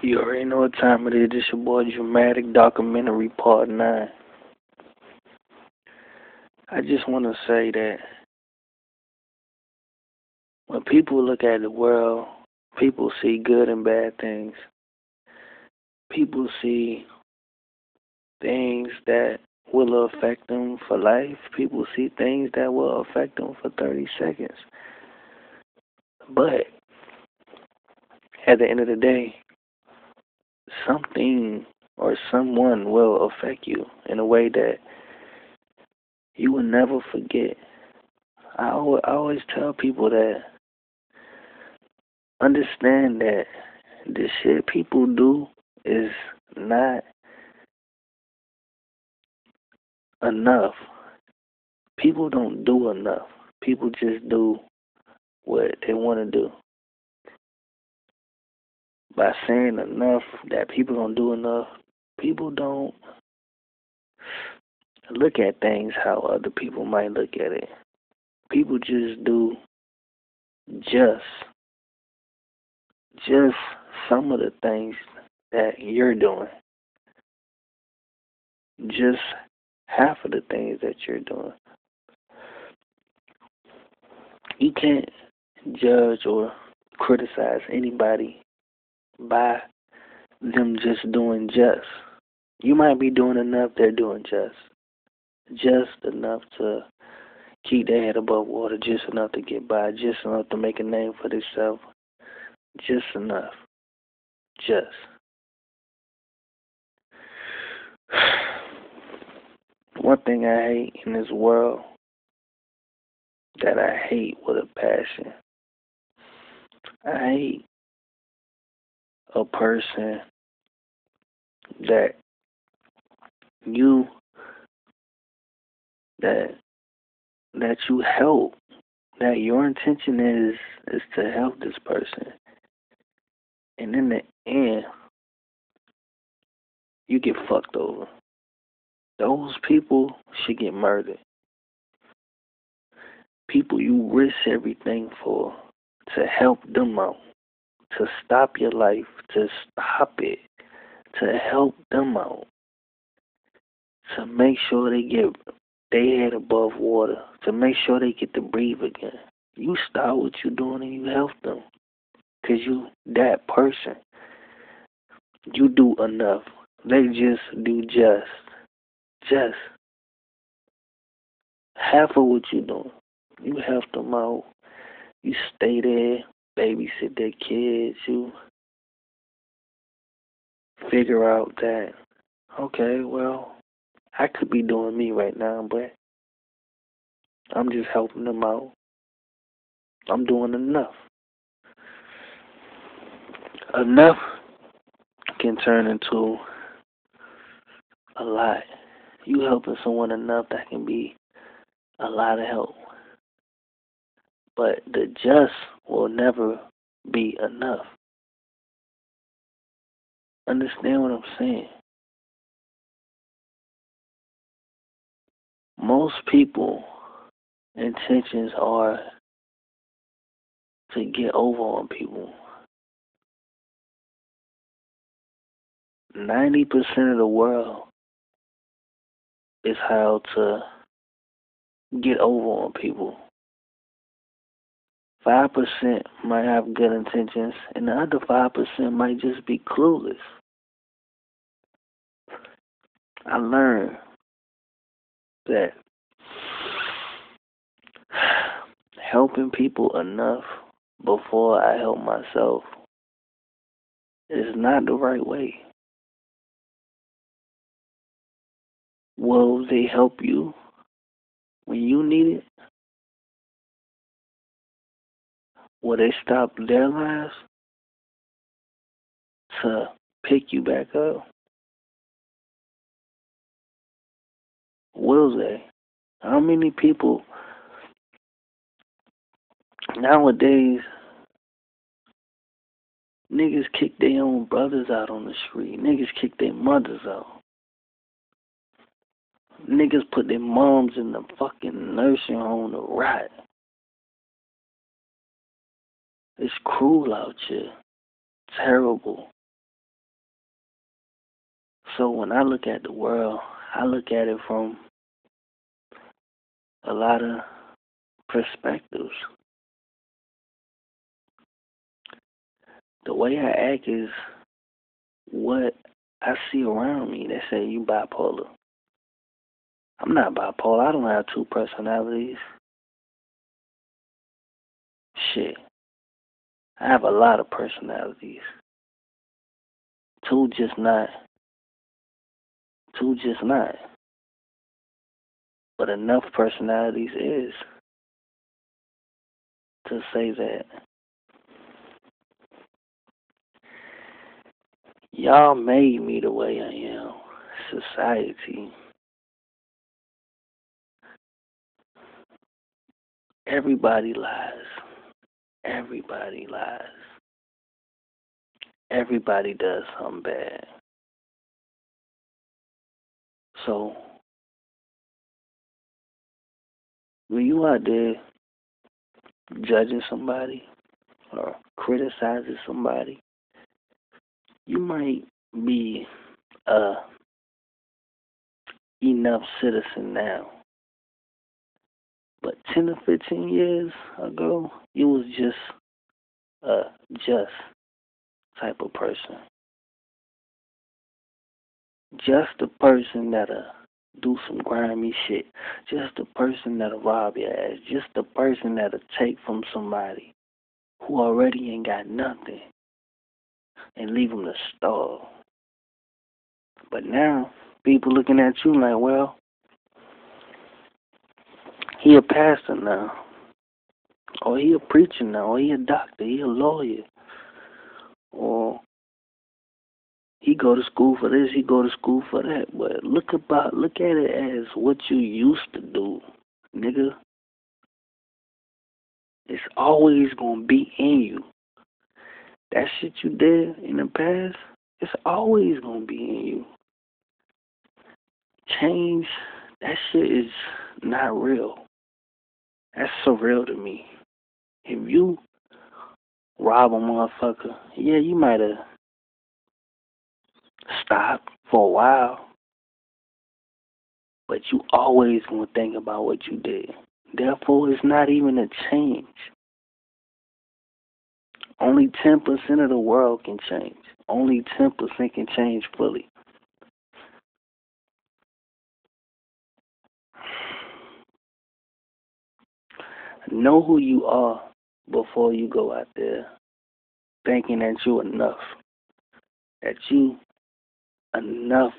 You already know what time it is. It's your boy Dramatic Documentary Part 9. I just want to say that when people look at the world, people see good and bad things. People see things that will affect them for life. People see things that will affect them for 30 seconds. But at the end of the day, something or someone will affect you in a way that you will never forget. I always tell people that understand that the shit people do is not enough. People don't do enough. People just do what they want to do. By saying enough that people don't do enough, people don't look at things how other people might look at it. People just do just just some of the things that you're doing. Just half of the things that you're doing. You can't judge or criticize anybody by them just doing just. You might be doing enough, they're doing just. Just enough to keep their head above water, just enough to get by, just enough to make a name for themselves. Just enough. Just. One thing I hate in this world that I hate with a passion, I hate a person that you that that you help, that your intention is to help this person, and in the end you get fucked over. Those people should get murdered. People you risk everything for, to help them out, to stop your life, to stop it, to help them out, to make sure they get their head above water, to make sure they get to breathe again. You stop what you're doing and you help them. Because you that person. You do enough. They just do just. Just. Half of what you're doing. You help them out. You stay there, babysit their kids. You figure out that, okay, well, I could be doing me right now, but I'm just helping them out. I'm doing enough. Enough can turn into a lot. You helping someone enough, that can be a lot of help. But the just will never be enough. Understand what I'm saying? Most people intentions are to get over on people. 90% of the world is how to get over on people. 5% might have good intentions, and the other 5% might just be clueless. I learned that helping people enough before I help myself is not the right way. Will they help you when you need it? Will they stop their lives to pick you back up? Will they? How many people nowadays, niggas kick their own brothers out on the street. Niggas kick their mothers out. Niggas put their moms in the fucking nursing home to rot. It's cruel out here. Terrible. So when I look at the world, I look at it from a lot of perspectives. The way I act is what I see around me. They say you bipolar. I'm not bipolar. I don't have two personalities. Shit. I have a lot of personalities. Two just not. Two just not. But enough personalities is to say that y'all made me the way I am. Society. Everybody lies. Everybody lies. Everybody does something bad. So when you out there judging somebody or criticizing somebody, you might be a enough citizen now. But 10 or 15 years ago, you was just a just type of person. Just a person that'll do some grimy shit. Just a person that'll rob your ass. Just a person that'll take from somebody who already ain't got nothing and leave them to starve. But now, people looking at you like, well, he a pastor now. Or he a preacher now. Or he a doctor. He a lawyer. Or he go to school for this, he go to school for that. But look at it as what you used to do, nigga. It's always gonna be in you. That shit you did in the past, it's always gonna be in you. Change, that shit is not real. That's surreal to me. If you rob a motherfucker, yeah, you might have stopped for a while, but you always gonna think about what you did. Therefore, it's not even a change. Only 10% of the world can change. Only 10% can change fully. Know who you are before you go out there thinking that you're enough. That you enough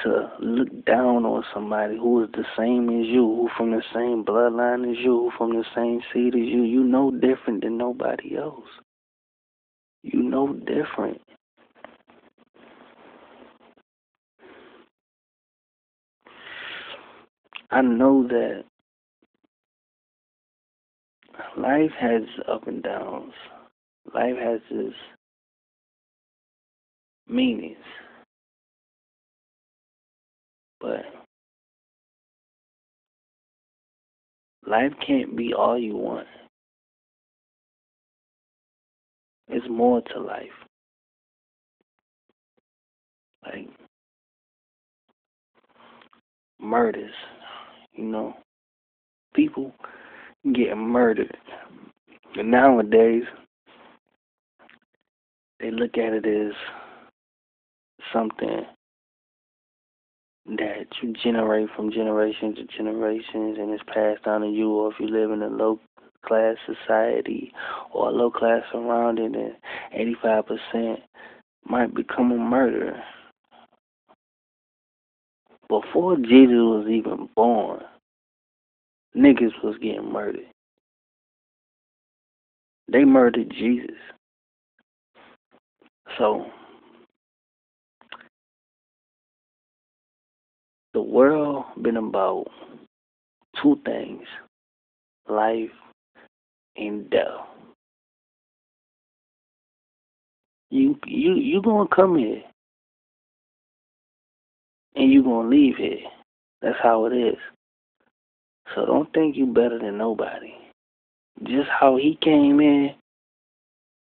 to look down on somebody who is the same as you, who from the same bloodline as you, who from the same seed as you. You know different than nobody else. You know different. I know that life has up and downs. Life has its meanings. But life can't be all you want. There's more to life. Like murders, you know. People getting murdered. And nowadays, they look at it as something that you generate from generation to generations and it's passed down to you, or if you live in a low class society or a low class surrounding, then 85% might become a murderer. Before Jesus was even born, niggas was getting murdered. They murdered Jesus. So the world been about two things: life and death. You gonna come here and you gonna leave here. That's how it is. So don't think you better than nobody. Just how he came in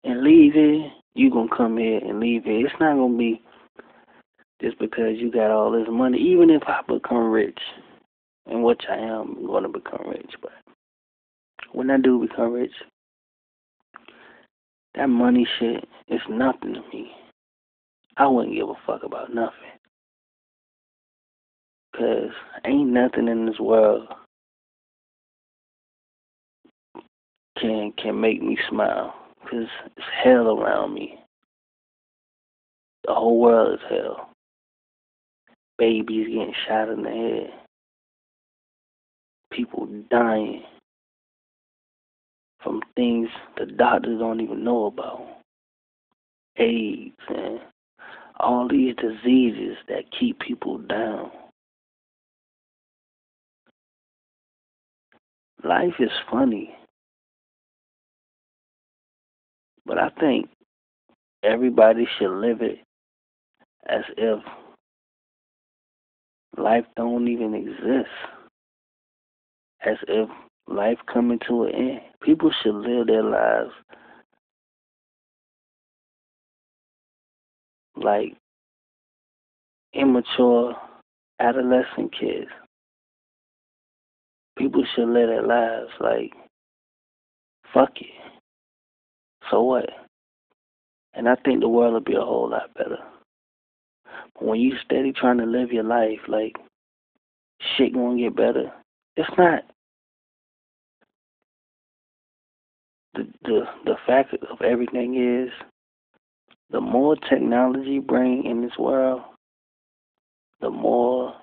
and leave here, you gonna come here and leave here. It's not gonna be just because you got all this money, even if I become rich, and which I am going to become rich, but when I do become rich, that money shit is nothing to me. I wouldn't give a fuck about nothing. Because ain't nothing in this world can make me smile. Because it's hell around me. The whole world is hell. Babies getting shot in the head. People dying from things the doctors don't even know about. AIDS and all these diseases that keep people down. Life is funny. But I think everybody should live it as if life don't even exist. As if life coming to an end. People should live their lives like immature adolescent kids. People should live their lives like, fuck it. So what? And I think the world will be a whole lot better. But when you steady trying to live your life like shit gonna get better, it's not. The fact of everything is, the more technology bring in this world, the more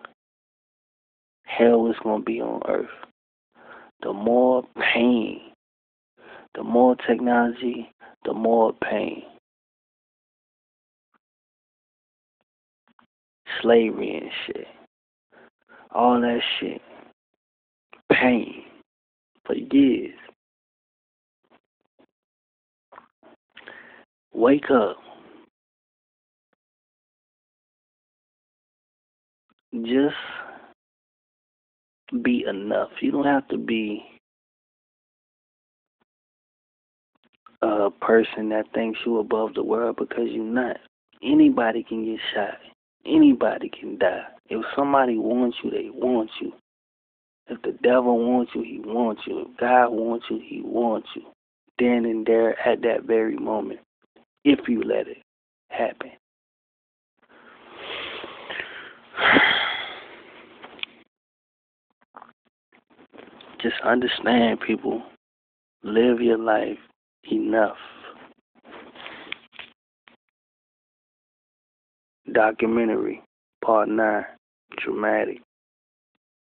hell is gonna be on earth. The more pain, the more technology, the more pain. Slavery and shit. All that shit. Pain. For years. Wake up. Just be enough. You don't have to be a person that thinks you above the world, because you're not. Anybody can get shot. Anybody can die. If somebody wants you, they want you. If the devil wants you, he wants you. If God wants you, he wants you. Then and there at that very moment, if you let it happen. Just understand, people. Live your life enough. Documentary, part 9, dramatic.